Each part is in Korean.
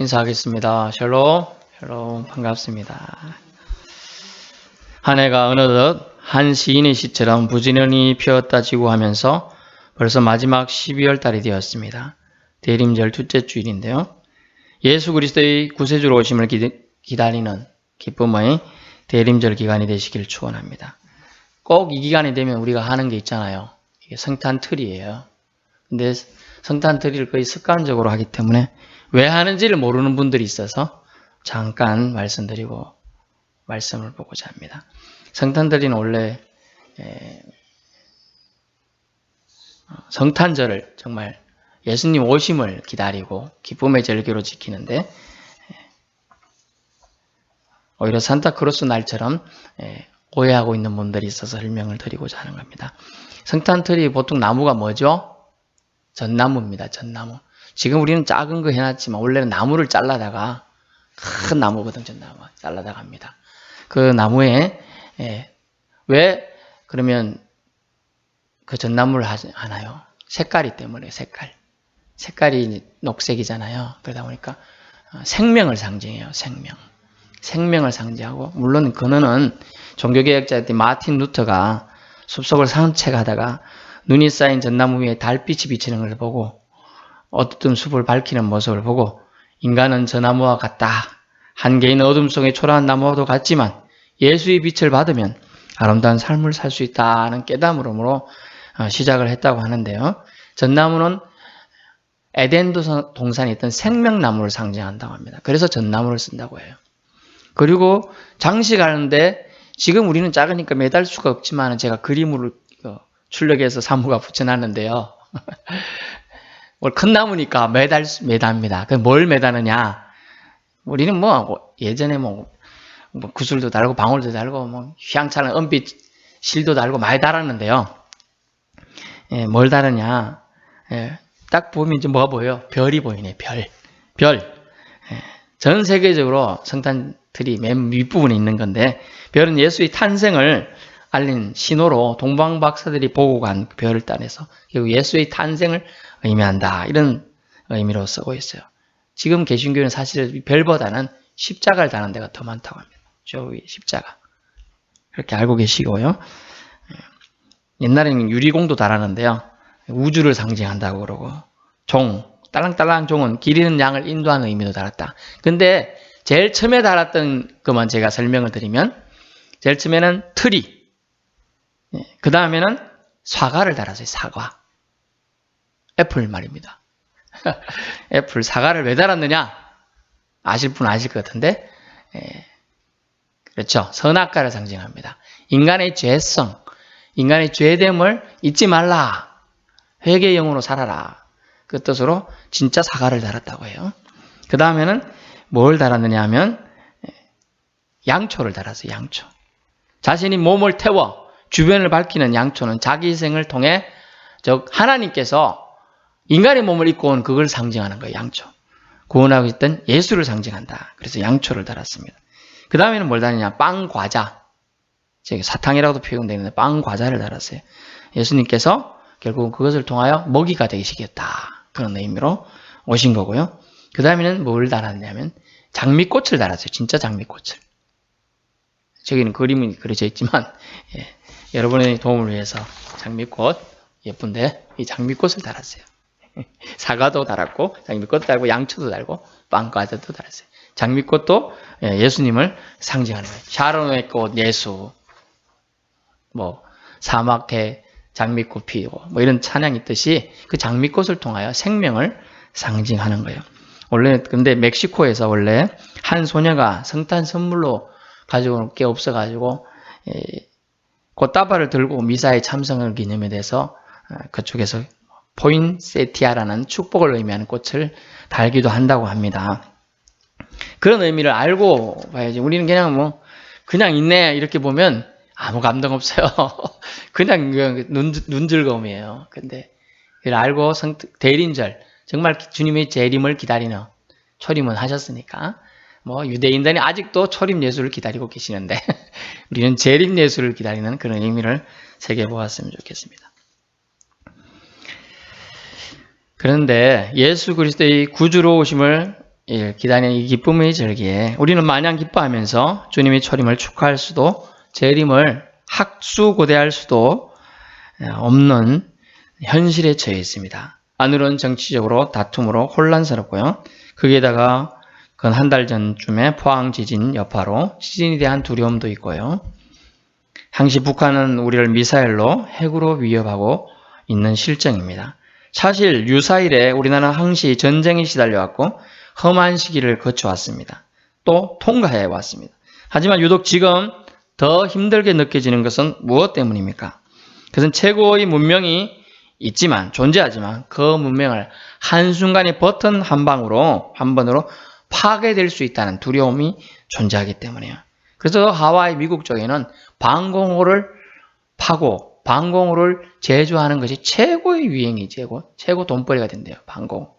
인사하겠습니다. 샬롬, 반갑습니다. 한 해가 어느덧 한 시인의 시처럼 부지런히 피었다 지고 하면서 벌써 마지막 12월 달이 되었습니다. 대림절 둘째 주일인데요. 예수 그리스도의 구세주로 오심을 기다리는 기쁨의 대림절 기간이 되시길 축원합니다. 꼭 이 기간이 되면 우리가 하는 게 있잖아요. 이게 성탄틀이에요. 근데 성탄틀이를 거의 습관적으로 하기 때문에 왜 하는지를 모르는 분들이 있어서 잠깐 말씀드리고 말씀을 보고자 합니다. 성탄절은 원래 성탄절을 정말 예수님 오심을 기다리고 기쁨의 절기로 지키는데 오히려 산타크로스 날처럼 오해하고 있는 분들이 있어서 설명을 드리고자 하는 겁니다. 성탄틀이 보통 나무가 뭐죠? 전나무입니다. 전나무. 지금 우리는 작은 거 해놨지만 원래는 나무를 잘라다가 큰 나무거든. 전나무 잘라다가 합니다. 그 나무에 왜 그러면 그 전나무를 하나요? 색깔이 때문에 색깔이 녹색이잖아요. 그러다 보니까 생명을 상징해요. 생명을 상징하고 물론 그거는 종교개혁자였던 마틴 루터가 숲속을 산책하다가 눈이 쌓인 전나무 위에 달빛이 비치는 걸 보고 어두운 숲을 밝히는 모습을 보고 인간은 저 나무와 같다. 한계인 어둠 속에 초라한 나무와도 같지만 예수의 빛을 받으면 아름다운 삶을 살 수 있다는 깨달음으로 시작을 했다고 하는데요. 전나무는 에덴 동산에 있던 생명나무를 상징한다고 합니다. 그래서 전나무를 쓴다고 해요. 그리고 장식하는데 지금 우리는 작으니까 매달 수가 없지만 제가 그림으로 출력해서 사무가 붙여놨는데요. 큰 나무니까 매답니다. 뭘 매다느냐? 우리는 예전에 구슬도 달고 방울도 달고 휘황찬란 은빛 실도 달고 많이 달았는데요. 뭘 다르냐? 딱 보면 이제 뭐가 보여요? 별이 보이네. 별. 전 세계적으로 성탄틀이 맨 윗부분에 있는 건데 별은 예수의 탄생을 알린 신호로 동방 박사들이 보고 간 별을 따내서 결국 예수의 탄생을 의미한다. 이런 의미로 쓰고 있어요. 지금 개신교는 사실 별보다는 십자가를 다는 데가 더 많다고 합니다. 저 위에 십자가. 그렇게 알고 계시고요. 옛날에는 유리공도 달았는데요. 우주를 상징한다고 그러고 딸랑딸랑 종은 길 잃은 양을 인도하는 의미도 달았다. 근데 제일 처음에 달았던 것만 제가 설명을 드리면 제일 처음에는 트리, 그 다음에는 사과를 달았어요. 사과. 애플 말입니다. 애플, 사과를 왜 달았느냐? 아실 분 아실 것 같은데 그렇죠. 선악과를 상징합니다. 인간의 죄성, 인간의 죄됨을 잊지 말라. 회개의 영으로 살아라. 그 뜻으로 진짜 사과를 달았다고 해요. 그 다음에는 뭘 달았느냐 하면 양초를 달았어요. 양초. 자신이 몸을 태워 주변을 밝히는 양초는 자기 희생을 통해 즉 하나님께서 인간의 몸을 입고 온 그걸 상징하는 거예요. 양초. 구원하고 있던 예수를 상징한다. 그래서 양초를 달았습니다. 그 다음에는 뭘 달았냐? 빵, 과자. 사탕이라고도 표현되는데 빵, 과자를 달았어요. 예수님께서 결국 그것을 통하여 먹이가 되시겠다. 그런 의미로 오신 거고요. 그 다음에는 뭘 달았냐면 장미꽃을 달았어요. 진짜 장미꽃을. 저기는 그림이 그려져 있지만 여러분의 도움을 위해서 장미꽃 예쁜데 이 장미꽃을 달았어요. 사과도 달았고 장미꽃도 달고 양초도 달고 빵, 과자도 달았어요. 장미꽃도 예수님을 상징하는 거예요. 샤론의 꽃 예수, 사막에 장미꽃 피고 이런 찬양이 있듯이 그 장미꽃을 통하여 생명을 상징하는 거예요. 원래 근데 멕시코에서 원래 한 소녀가 성탄 선물로 가지고 올 게 없어가지고 꽃다발을 들고 미사에 참석을 기념에 대해서 그쪽에서 포인세티아라는 축복을 의미하는 꽃을 달기도 한다고 합니다. 그런 의미를 알고 봐야지. 우리는 그냥 있네 이렇게 보면 아무 감동 없어요. 그냥 눈 즐거움이에요. 근데 그걸 알고 대림절 정말 주님의 재림을 기다리는 초림은 하셨으니까 유대인들이 아직도 초림 예수를 기다리고 계시는데 우리는 재림 예수를 기다리는 그런 의미를 새겨보았으면 좋겠습니다. 그런데 예수 그리스도의 구주로 오심을 기다리는 이 기쁨의 절기에 우리는 마냥 기뻐하면서 주님의 초림을 축하할 수도 재림을 학수고대할 수도 없는 현실에 처해 있습니다. 하늘은 정치적으로 다툼으로 혼란스럽고요. 거기에다가 그 한 달 전쯤에 포항 지진 여파로 지진에 대한 두려움도 있고요. 당시 북한은 우리를 미사일로 핵으로 위협하고 있는 실정입니다. 사실 유사일에 우리나라는 항시 전쟁에 시달려왔고 험한 시기를 거쳐왔습니다. 또 통과해 왔습니다. 하지만 유독 지금 더 힘들게 느껴지는 것은 무엇 때문입니까? 그것은 최고의 문명이 있지만 존재하지만 그 문명을 한순간에 버튼 한 번으로 파괴될 수 있다는 두려움이 존재하기 때문이에요. 그래서 하와이 미국 쪽에는 방공호를 파고 방공호를 제조하는 것이 최고의 유행이 최고 돈벌이가 된대요. 방공호.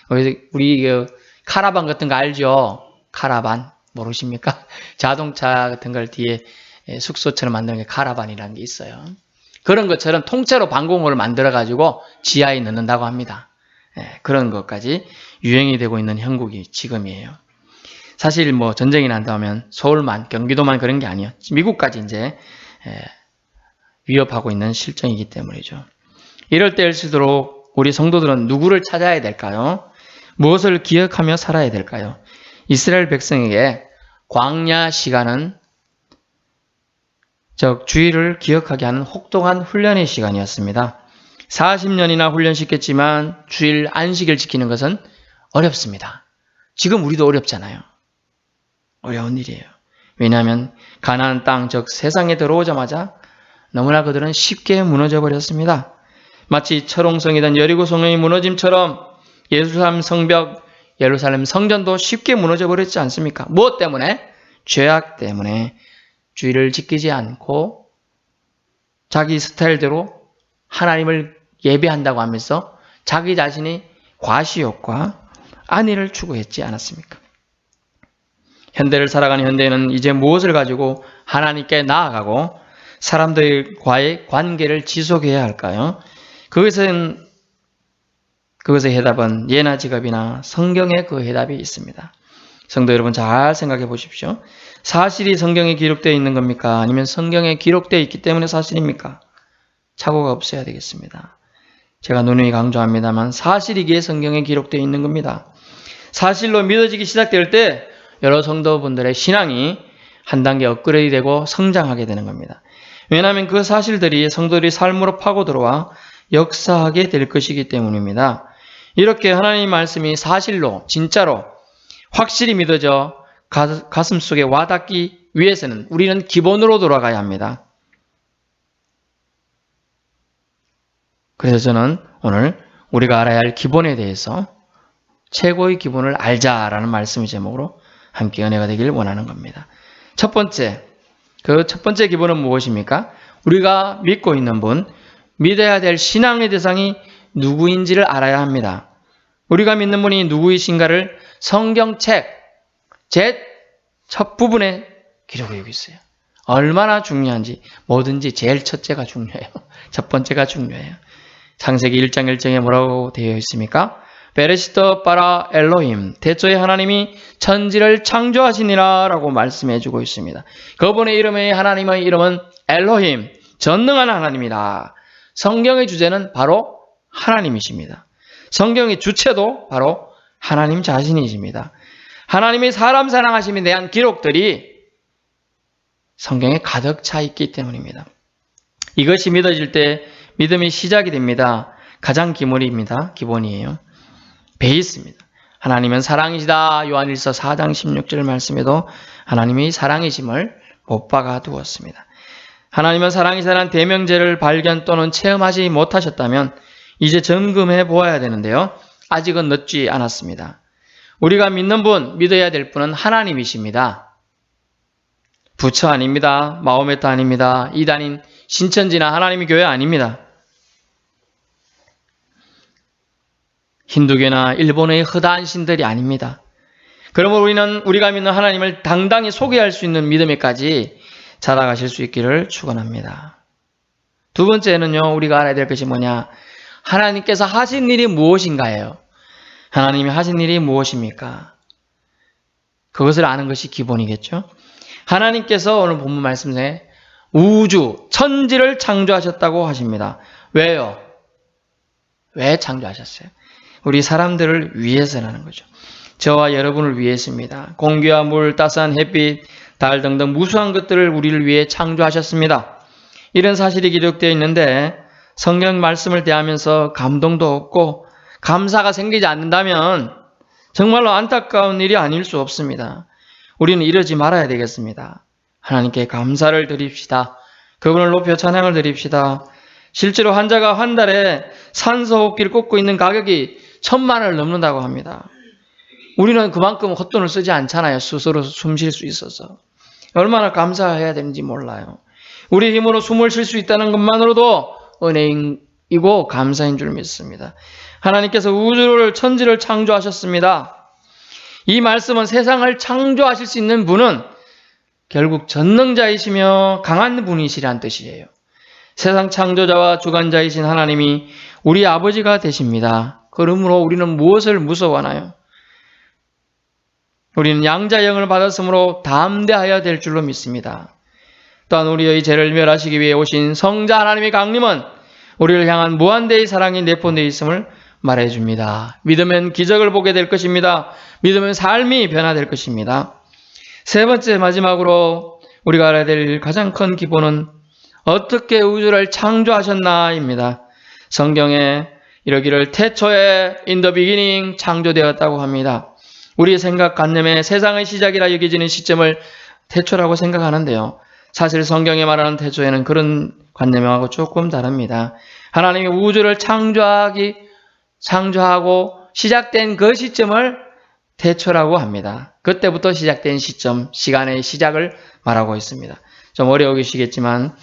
우리 카라반 같은 거 알죠? 카라반 모르십니까? 자동차 같은 걸 뒤에 숙소처럼 만드는 게 카라반이라는 게 있어요. 그런 것처럼 통째로 방공호를 만들어가지고 지하에 넣는다고 합니다. 그런 것까지 유행이 되고 있는 형국이 지금이에요. 사실 뭐 전쟁이 난다면 서울만, 경기도만 그런 게 아니에요. 미국까지 이제 위협하고 있는 실정이기 때문이죠. 이럴 때일수록 우리 성도들은 누구를 찾아야 될까요? 무엇을 기억하며 살아야 될까요? 이스라엘 백성에게 광야 시간은 즉 주의를 기억하게 하는 혹독한 훈련의 시간이었습니다. 40년이나 훈련시켰지만 주일 안식일 지키는 것은 어렵습니다. 지금 우리도 어렵잖아요. 어려운 일이에요. 왜냐하면 가나안 땅, 즉 세상에 들어오자마자 너무나 그들은 쉽게 무너져 버렸습니다. 마치 철옹성이던 여리고 성읍이 무너짐처럼 예루살렘 성벽, 예루살렘 성전도 쉽게 무너져 버렸지 않습니까? 무엇 때문에? 죄악 때문에 주의를 지키지 않고 자기 스타일대로 하나님을 예배한다고 하면서 자기 자신이 과시욕과 안위를 추구했지 않았습니까? 현대를 살아가는 현대는 이제 무엇을 가지고 하나님께 나아가고 사람들과의 관계를 지속해야 할까요? 그것의 해답은 예나 지갑이나 성경에 그 해답이 있습니다. 성도 여러분 잘 생각해 보십시오. 사실이 성경에 기록되어 있는 겁니까? 아니면 성경에 기록되어 있기 때문에 사실입니까? 착오가 없어야 되겠습니다. 제가 누누이 강조합니다만 사실이기에 성경에 기록되어 있는 겁니다. 사실로 믿어지기 시작될 때 여러 성도분들의 신앙이 한 단계 업그레이드되고 성장하게 되는 겁니다. 왜냐하면 그 사실들이 성도들의 삶으로 파고 들어와 역사하게 될 것이기 때문입니다. 이렇게 하나님의 말씀이 사실로 진짜로 확실히 믿어져 가슴 속에 와닿기 위해서는 우리는 기본으로 돌아가야 합니다. 그래서 저는 오늘 우리가 알아야 할 기본에 대해서 최고의 기본을 알자라는 말씀의 제목으로 함께 은혜가 되길 원하는 겁니다. 첫 번째 기본은 무엇입니까? 우리가 믿고 있는 분, 믿어야 될 신앙의 대상이 누구인지를 알아야 합니다. 우리가 믿는 분이 누구이신가를 성경책 첫 부분에 기록을 하고 있어요. 얼마나 중요한지 뭐든지 제일 첫째가 중요해요. 첫 번째가 중요해요. 창세기 1장 1절에 뭐라고 되어 있습니까? 베레시터 바라 엘로힘, 태초에 하나님이 천지를 창조하시니라 라고 말씀해주고 있습니다. 그분의 이름의 하나님의 이름은 엘로힘, 전능한 하나님이다. 성경의 주제는 바로 하나님이십니다. 성경의 주체도 바로 하나님 자신이십니다. 하나님의 사람 사랑하심에 대한 기록들이 성경에 가득 차 있기 때문입니다. 이것이 믿어질 때 믿음이 시작이 됩니다. 가장 기본이에요. 베이스입니다. 하나님은 사랑이시다. 요한일서 4장 16절 말씀에도 하나님이 사랑이심을 못 박아 두었습니다. 하나님은 사랑이시다는 대명제를 발견 또는 체험하지 못하셨다면 이제 점검해 보아야 되는데요. 아직은 늦지 않았습니다. 우리가 믿는 분, 믿어야 될 분은 하나님이십니다. 부처 아닙니다. 마호메트 아닙니다. 이단인 신천지나 하나님의 교회 아닙니다. 힌두교나 일본의 허다한 신들이 아닙니다. 그러므로 우리가 믿는 하나님을 당당히 소개할 수 있는 믿음에까지 자라가실 수 있기를 축원합니다. 두 번째는요, 우리가 알아야 될 것이 뭐냐? 하나님께서 하신 일이 무엇인가예요. 하나님이 하신 일이 무엇입니까? 그것을 아는 것이 기본이겠죠. 하나님께서 오늘 본문 말씀에 우주, 천지를 창조하셨다고 하십니다. 왜요? 왜 창조하셨어요? 우리 사람들을 위해서라는 거죠. 저와 여러분을 위해서입니다. 공기와 물, 따스한 햇빛, 달 등등 무수한 것들을 우리를 위해 창조하셨습니다. 이런 사실이 기록되어 있는데 성경 말씀을 대하면서 감동도 없고 감사가 생기지 않는다면 정말로 안타까운 일이 아닐 수 없습니다. 우리는 이러지 말아야 되겠습니다. 하나님께 감사를 드립시다. 그분을 높여 찬양을 드립시다. 실제로 환자가 한 달에 산소호흡기를 꽂고 있는 가격이 1,000만 원을 넘는다고 합니다. 우리는 그만큼 헛돈을 쓰지 않잖아요. 스스로 숨 쉴 수 있어서. 얼마나 감사해야 되는지 몰라요. 우리 힘으로 숨을 쉴 수 있다는 것만으로도 은혜이고 감사인 줄 믿습니다. 하나님께서 우주를 천지를 창조하셨습니다. 이 말씀은 세상을 창조하실 수 있는 분은 결국 전능자이시며 강한 분이시란 뜻이에요. 세상 창조자와 주관자이신 하나님이 우리 아버지가 되십니다. 그러므로 우리는 무엇을 무서워하나요? 우리는 양자영을 받았으므로 담대하여야 될 줄로 믿습니다. 또한 우리의 죄를 멸하시기 위해 오신 성자 하나님의 강림은 우리를 향한 무한대의 사랑이 내포되어 있음을 말해줍니다. 믿으면 기적을 보게 될 것입니다. 믿으면 삶이 변화될 것입니다. 세 번째 마지막으로 우리가 알아야 될 가장 큰 기본은 어떻게 우주를 창조하셨나입니다. 성경에 이러기를 태초에 in the beginning 창조되었다고 합니다. 우리의 생각관념에 세상의 시작이라 여겨지는 시점을 태초라고 생각하는데요. 사실 성경에 말하는 태초에는 그런 관념하고 조금 다릅니다. 하나님이 우주를 창조하고 시작된 그 시점을 태초라고 합니다. 그때부터 시작된 시점, 시간의 시작을 말하고 있습니다. 좀 어려우시겠지만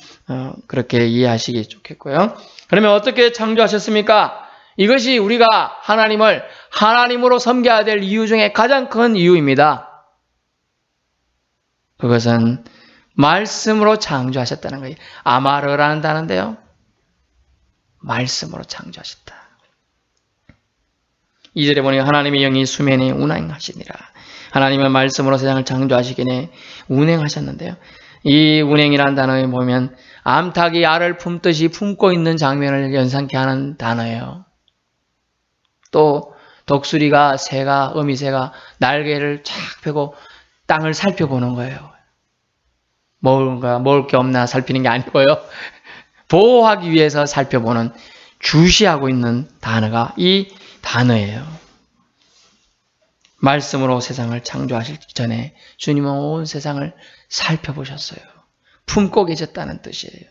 그렇게 이해하시기 좋겠고요. 그러면 어떻게 창조하셨습니까? 이것이 우리가 하나님을 하나님으로 섬겨야 될 이유 중에 가장 큰 이유입니다. 그것은 말씀으로 창조하셨다는 거예요. 아마르라는 단어인데요. 말씀으로 창조하셨다. 2절에 보니 하나님의 영이 수면에 운행하시니라. 하나님의 말씀으로 세상을 창조하시기에 운행하셨는데요. 이 운행이라는 단어에 보면 암탉이 알을 품듯이 품고 있는 장면을 연상케 하는 단어예요. 또 독수리가 어미새가 날개를 쫙 펴고 땅을 살펴보는 거예요. 먹을 게 없나 살피는 게 아니고요. 보호하기 위해서 살펴보는, 주시하고 있는 단어가 이 단어예요. 말씀으로 세상을 창조하실 전에 주님은 온 세상을 살펴보셨어요. 품고 계셨다는 뜻이에요.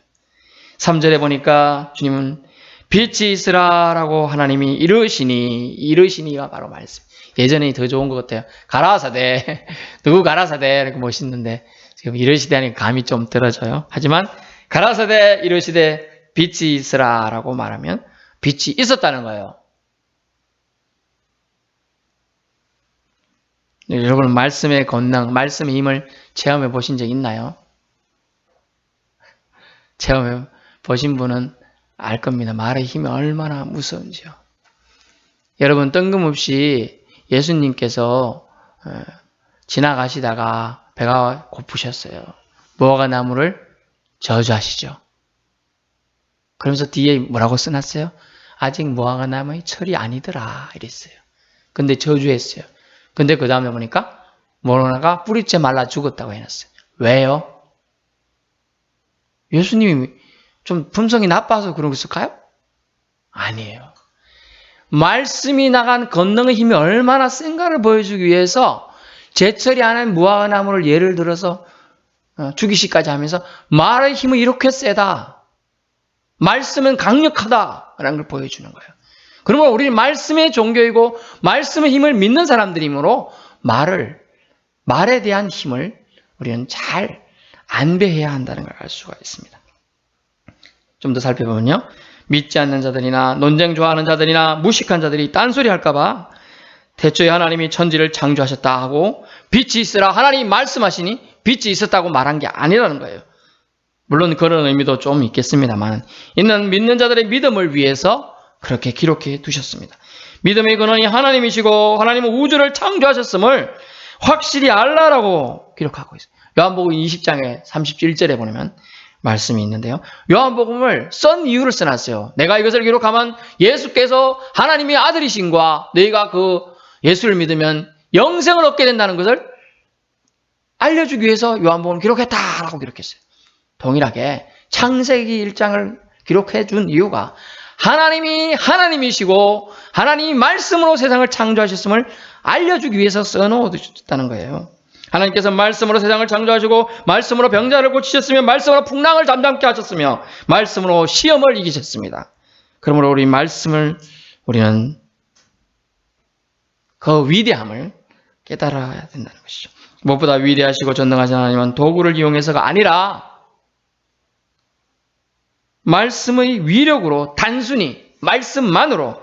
3절에 보니까 주님은 빛이 있으라라고 하나님이 이르시니가 바로 말씀. 예전에 더 좋은 것 같아요. 가라사대, 누구 가라사대 이렇게 멋있는데 지금 이르시되 하니까 감이 좀 떨어져요. 하지만 가라사대 이르시되 빛이 있으라라고 말하면 빛이 있었다는 거예요. 여러분 말씀의 권능, 말씀의 힘을 체험해 보신 적 있나요? 체험해 보신 분은 알 겁니다. 말의 힘이 얼마나 무서운지요. 여러분 뜬금없이 예수님께서 지나가시다가 배가 고프셨어요. 무화과 나무를 저주하시죠. 그러면서 뒤에 뭐라고 써놨어요? 아직 무화과 나무의 철이 아니더라 이랬어요. 근데 저주했어요. 근데 그 다음에 보니까 모로나가 뿌리째 말라 죽었다고 해놨어요. 왜요? 예수님이 좀 품성이 나빠서 그런 것일까요? 아니에요. 말씀이 나간 권능의 힘이 얼마나 센가를 보여주기 위해서 제철이 않은 무화과 나무를 예를 들어서 죽이시까지 하면서 말의 힘은 이렇게 세다. 말씀은 강력하다라는 걸 보여주는 거예요. 그러면 우리는 말씀의 종교이고 말씀의 힘을 믿는 사람들이므로 말에 대한 힘을 우리는 잘 안배해야 한다는 걸 알 수가 있습니다. 좀 더 살펴보면요. 믿지 않는 자들이나 논쟁 좋아하는 자들이나 무식한 자들이 딴소리 할까봐 태초에 하나님이 천지를 창조하셨다 하고 빛이 있으라 하나님이 말씀하시니 빛이 있었다고 말한 게 아니라는 거예요. 물론 그런 의미도 좀 있겠습니다만 이는 믿는 자들의 믿음을 위해서 그렇게 기록해 두셨습니다. 믿음의 근원이 하나님이시고 하나님은 우주를 창조하셨음을 확실히 알라라고 기록하고 있어요. 요한복음 20장에 37절에 보면 말씀이 있는데요. 요한복음을 쓴 이유를 써놨어요. 내가 이것을 기록하면 예수께서 하나님의 아들이신과 너희가 그 예수를 믿으면 영생을 얻게 된다는 것을 알려주기 위해서 요한복음을 기록했다라고 기록했어요. 동일하게 창세기 1장을 기록해 준 이유가 하나님이 하나님이시고 하나님이 말씀으로 세상을 창조하셨음을 알려주기 위해서 써놓으셨다는 거예요. 하나님께서 말씀으로 세상을 창조하시고 말씀으로 병자를 고치셨으며 말씀으로 풍랑을 잠잠케 하셨으며 말씀으로 시험을 이기셨습니다. 그러므로 우리 말씀을 우리는 그 위대함을 깨달아야 된다는 것이죠. 무엇보다 위대하시고 전능하신 하나님은 도구를 이용해서가 아니라 말씀의 위력으로 단순히 말씀만으로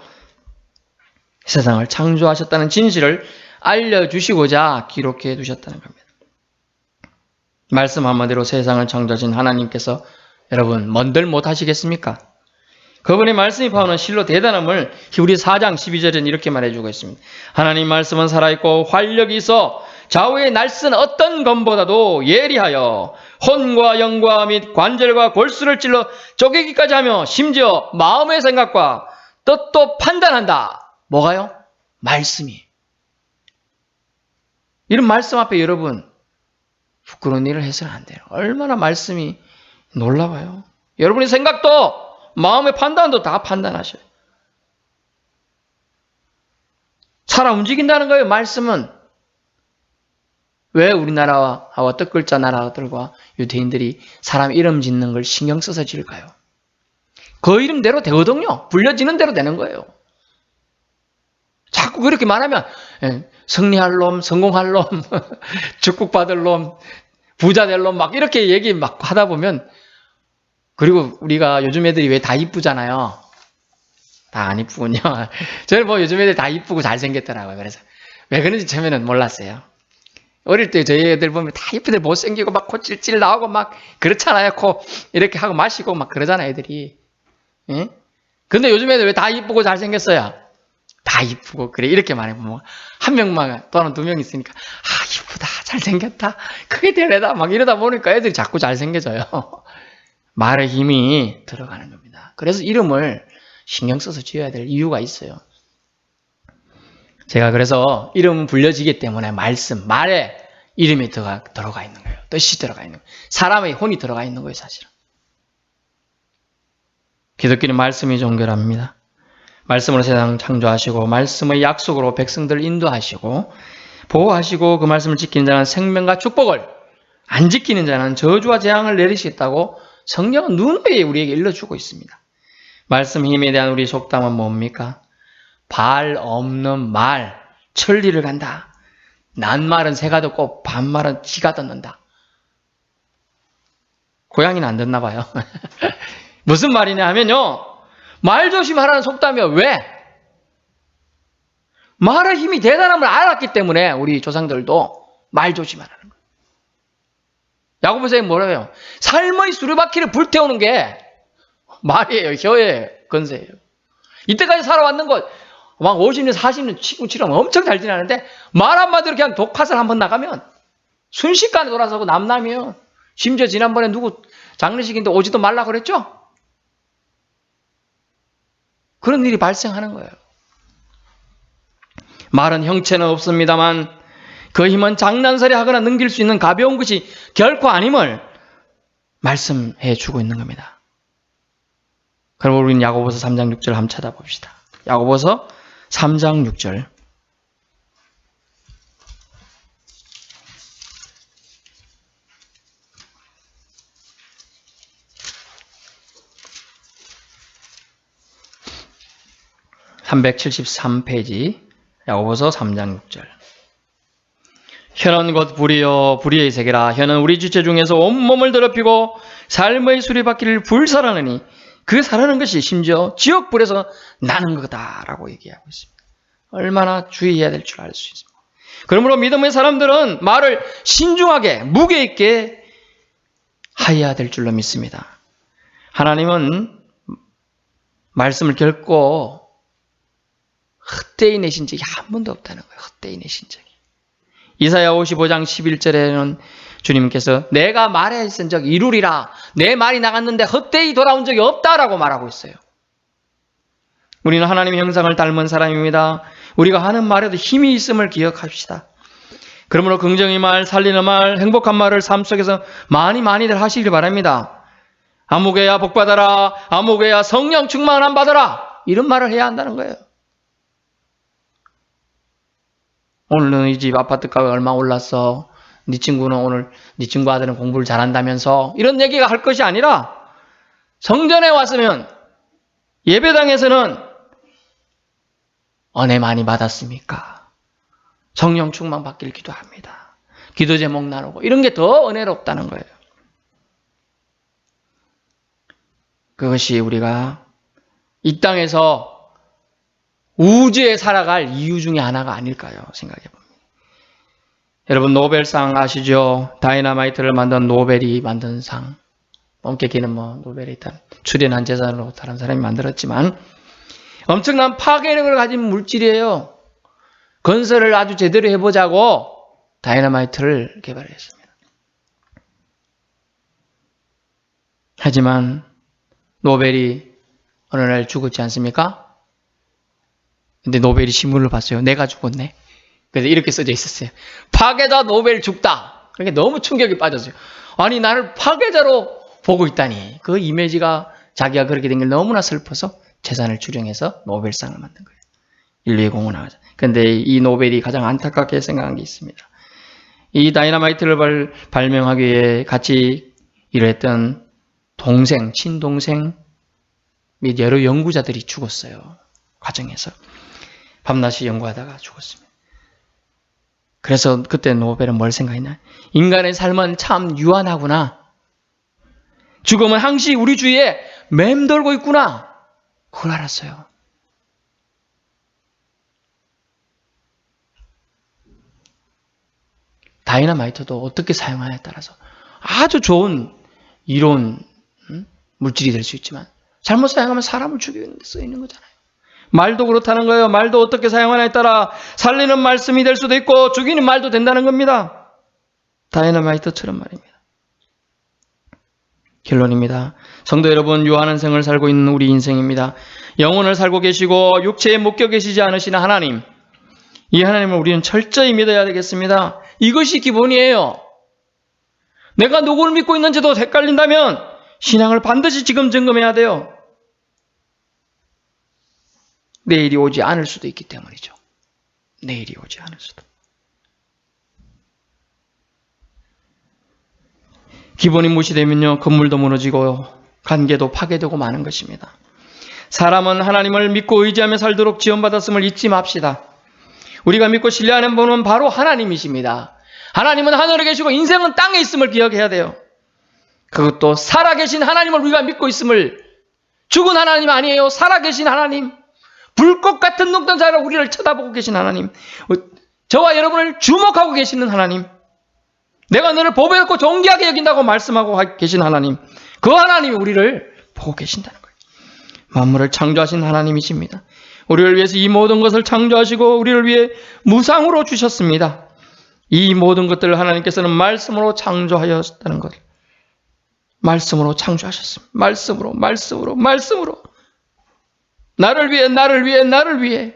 세상을 창조하셨다는 진실을 알려주시고자 기록해 두셨다는 겁니다. 말씀 한마디로 세상을 창조하신 하나님께서 여러분 뭔들 못하시겠습니까? 그분의 말씀이 파오는 실로 대단함을 히브리 4장 12절에는 이렇게 말해주고 있습니다. 하나님 말씀은 살아있고 활력이 있어 좌우의 날선 어떤 검보다도 예리하여 혼과 영과 및 관절과 골수를 찔러 쪼개기까지 하며 심지어 마음의 생각과 뜻도 판단한다. 뭐가요? 말씀이. 이런 말씀 앞에 여러분 부끄러운 일을 해서는 안 돼요. 얼마나 말씀이 놀라워요. 여러분의 생각도 마음의 판단도 다 판단하셔요. 살아 움직인다는 거예요. 말씀은. 왜 우리나라와 뜻글자 나라들과 유대인들이 사람 이름 짓는 걸 신경 써서 지을까요? 그 이름대로 되거든요. 불려지는 대로 되는 거예요. 자꾸 그렇게 말하면 승리할 놈, 성공할 놈, 축복받을 놈, 부자 될 놈 막 이렇게 얘기 막 하다 보면 그리고 우리가 요즘 애들이 왜 다 이쁘잖아요. 다 안 이쁘군요. 저는 뭐 요즘 애들 다 이쁘고 잘생겼더라고요. 그래서 왜 그런지 처음에는 몰랐어요. 어릴 때 저희 애들 보면 다 이쁘들 못생기고 막 코 찔찔 나오고 막 그렇잖아요. 코 이렇게 하고 마시고 막 그러잖아요. 애들이. 예? 근데 요즘 애들 왜 다 이쁘고 잘생겼어요? 다 이쁘고 그래 이렇게 말해보면 한 명만 또는 두 명 있으니까 이쁘다 잘생겼다 그게 되려다 막 이러다 보니까 애들이 자꾸 잘생겨져요. 말의 힘이 들어가는 겁니다. 그래서 이름을 신경 써서 지어야 될 이유가 있어요. 제가 그래서 이름 불려지기 때문에 말씀, 말에 이름이 들어가 있는 거예요. 뜻이 들어가 있는 거예요. 사람의 혼이 들어가 있는 거예요, 사실은. 기독교는 말씀이 종결합니다. 말씀으로 세상 창조하시고 말씀의 약속으로 백성들을 인도하시고 보호하시고 그 말씀을 지키는 자는 생명과 축복을 안 지키는 자는 저주와 재앙을 내리시겠다고 성경은 누누이 우리에게 일러주고 있습니다. 말씀 힘에 대한 우리 속담은 뭡니까? 발 없는 말, 천리를 간다. 낱말은 새가 듣고 반말은 쥐가 듣는다. 고양이는 안 듣나 봐요. 무슨 말이냐 하면요. 말 조심하라는 속담이에요. 왜? 말의 힘이 대단함을 알았기 때문에 우리 조상들도 말 조심하라는 거예요. 야고보서에 뭐라고 해요? 삶의 수레바퀴를 불태우는 게 말이에요. 혀의 건세예요. 이때까지 살아왔는 것 막 50년, 40년 치고치면 엄청 잘 지나는데 말 한마디로 그냥 독화살 한번 나가면 순식간에 돌아서고 남남이에요. 심지어 지난번에 누구 장례식인데 오지도 말라 그랬죠? 그런 일이 발생하는 거예요. 말은 형체는 없습니다만 그 힘은 장난설이 하거나 넘길 수 있는 가벼운 것이 결코 아님을 말씀해 주고 있는 겁니다. 그럼 우리는 야고보서 3장 6절 한번 찾아봅시다. 야고보서 3장 6절. (373페이지) 야고보서 3장 6절. 혀는 곧 불이요 불의의 세계라. 혀는 우리 주체 중에서 온몸을 더럽히고 삶의 수레바퀴를 불살하느니 그 살아는 것이 심지어 지옥불에서 나는 거다라고 얘기하고 있습니다. 얼마나 주의해야 될 줄 알 수 있습니다. 그러므로 믿음의 사람들은 말을 신중하게 무게 있게 하여야 될 줄로 믿습니다. 하나님은 말씀을 결코 헛되이 내신 적이 한 번도 없다는 거예요. 헛되이 내신 적이. 이사야 55장 11절에는 주님께서 내가 말했은 적 이루리라. 내 말이 나갔는데 헛되이 돌아온 적이 없다라고 말하고 있어요. 우리는 하나님의 형상을 닮은 사람입니다. 우리가 하는 말에도 힘이 있음을 기억합시다. 그러므로 긍정의 말, 살리는 말, 행복한 말을 삶 속에서 많이들 하시길 바랍니다. 아무개야 복받아라. 아무개야 성령 충만함 받아라. 이런 말을 해야 한다는 거예요. 오늘 너희 집 아파트가가 얼마 올랐어. 네 친구는 오늘 네 친구 아들은 공부를 잘한다면서 이런 얘기가 할 것이 아니라 성전에 왔으면 예배당에서는 은혜 많이 받았습니까? 성령 충만 받길 기도합니다. 기도 제목 나누고 이런 게 더 은혜롭다는 거예요. 그것이 우리가 이 땅에서 우주에 살아갈 이유 중에 하나가 아닐까요? 생각해 봅니다. 여러분 노벨상 아시죠? 다이너마이트를 만든 노벨이 만든 상. 엄격히는 노벨이 일단 출연한 재산으로 다른 사람이 만들었지만 엄청난 파괴력을 가진 물질이에요. 건설을 아주 제대로 해보자고 다이너마이트를 개발했습니다. 하지만 노벨이 어느 날 죽었지 않습니까? 근데 노벨이 신문을 봤어요. 내가 죽었네. 그래서 이렇게 써져 있었어요. 파괴자 노벨 죽다. 그러니까 너무 충격이 빠졌어요. 아니 나를 파괴자로 보고 있다니. 그 이미지가 자기가 그렇게 된 게 너무나 슬퍼서 재산을 추령해서 노벨상을 만든 거예요. 인류의 공헌하자. 그런데 이 노벨이 가장 안타깝게 생각한 게 있습니다. 이 다이너마이트를 발명하기 위해 같이 일했던 동생, 친동생 및 여러 연구자들이 죽었어요. 과정에서. 밤낮이 연구하다가 죽었습니다. 그래서 그때 노벨은 뭘 생각했나? 인간의 삶은 참 유한하구나. 죽음은 항시 우리 주위에 맴돌고 있구나. 그걸 알았어요. 다이너마이트도 어떻게 사용하냐에 따라서 아주 좋은 이론, 물질이 될 수 있지만 잘못 사용하면 사람을 죽이는 데 쓰이는 거잖아요. 말도 그렇다는 거예요. 말도 어떻게 사용하냐에 따라 살리는 말씀이 될 수도 있고 죽이는 말도 된다는 겁니다. 다이너마이트처럼 말입니다. 결론입니다. 성도 여러분, 유한한 생을 살고 있는 우리 인생입니다. 영혼을 살고 계시고 육체에 묶여 계시지 않으시는 하나님, 이 하나님을 우리는 철저히 믿어야 되겠습니다. 이것이 기본이에요. 내가 누구를 믿고 있는지도 헷갈린다면 신앙을 반드시 지금 점검해야 돼요. 내일이 오지 않을 수도 있기 때문이죠. 내일이 오지 않을 수도. 기본이 무시되면요, 건물도 무너지고 관계도 파괴되고 마는 것입니다. 사람은 하나님을 믿고 의지하며 살도록 지원받았음을 잊지 맙시다. 우리가 믿고 신뢰하는 분은 바로 하나님이십니다. 하나님은 하늘에 계시고 인생은 땅에 있음을 기억해야 돼요. 그것도 살아계신 하나님을 우리가 믿고 있음을, 죽은 하나님 아니에요. 살아계신 하나님, 불꽃 같은 눈동자로 우리를 쳐다보고 계신 하나님, 저와 여러분을 주목하고 계시는 하나님, 내가 너를 보배롭고 존귀하게 여긴다고 말씀하고 계신 하나님, 그 하나님이 우리를 보고 계신다는 거예요. 만물을 창조하신 하나님이십니다. 우리를 위해서 이 모든 것을 창조하시고 우리를 위해 무상으로 주셨습니다. 이 모든 것들을 하나님께서는 말씀으로 창조하였다는 것. 말씀으로 창조하셨습니다. 말씀으로. 나를 위해.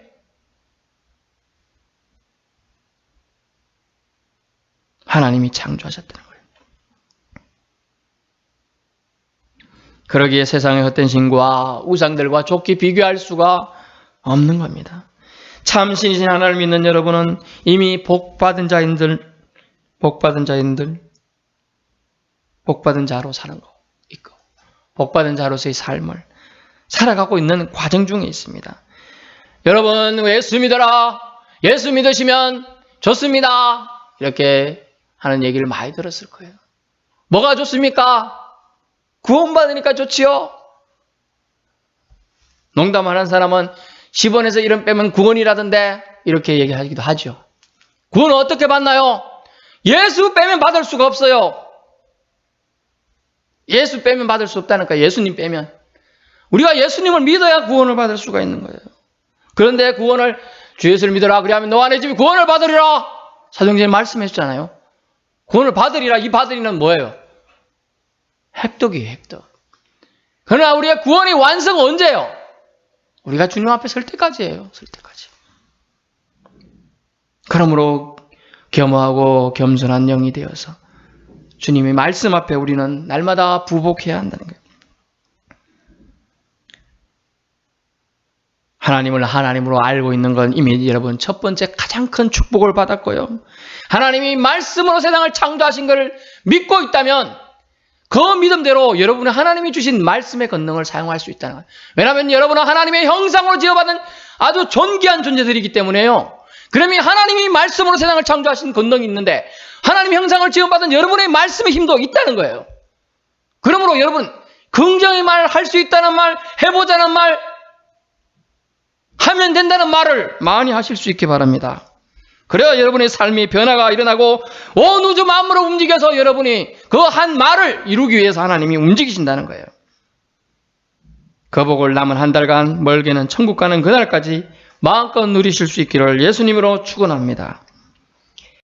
하나님이 창조하셨다는 거예요. 그러기에 세상의 헛된 신과 우상들과 좋게 비교할 수가 없는 겁니다. 참 신이신 하나님을 믿는 여러분은 이미 복받은 자로 사는 거 있고, 복받은 자로서의 삶을 살아가고 있는 과정 중에 있습니다. 여러분, 예수 믿어라. 예수 믿으시면 좋습니다. 이렇게 하는 얘기를 많이 들었을 거예요. 뭐가 좋습니까? 구원받으니까 좋지요. 농담하는 사람은 10원에서 1원 빼면 구원이라던데 이렇게 얘기하기도 하죠. 구원은 어떻게 받나요? 예수 빼면 받을 수가 없어요. 예수 빼면 받을 수 없다니까. 예수님 빼면. 우리가 예수님을 믿어야 구원을 받을 수가 있는 거예요. 그런데 구원을 주 예수를 믿어라. 그리하면 너 안에 집이 구원을 받으리라. 사도행전에 말씀했잖아요. 구원을 받으리라. 이 받으리는 뭐예요? 획득이에요, 획득. 그러나 우리의 구원의 완성은 언제예요? 우리가 주님 앞에 설 때까지예요. 설 때까지. 그러므로 겸허하고 겸손한 영이 되어서 주님의 말씀 앞에 우리는 날마다 부복해야 한다는 거예요. 하나님을 하나님으로 알고 있는 건 이미 여러분 첫 번째 가장 큰 축복을 받았고요. 하나님이 말씀으로 세상을 창조하신 것을 믿고 있다면 그 믿음대로 여러분은 하나님이 주신 말씀의 권능을 사용할 수 있다는 거예요. 왜냐하면 여러분은 하나님의 형상으로 지어받은 아주 존귀한 존재들이기 때문에요. 그러면 하나님이 말씀으로 세상을 창조하신 권능이 있는데 하나님 형상을 지어받은 여러분의 말씀의 힘도 있다는 거예요. 그러므로 여러분 긍정의 말, 할 수 있다는 말, 해보자는 말, 하면 된다는 말을 많이 하실 수 있기 바랍니다. 그래야 여러분의 삶이 변화가 일어나고 온 우주 만물을 움직여서 여러분이 그 한 말을 이루기 위해서 하나님이 움직이신다는 거예요. 그 복을 남은 한 달간 멀게는 천국 가는 그날까지 마음껏 누리실 수 있기를 예수님으로 축원합니다.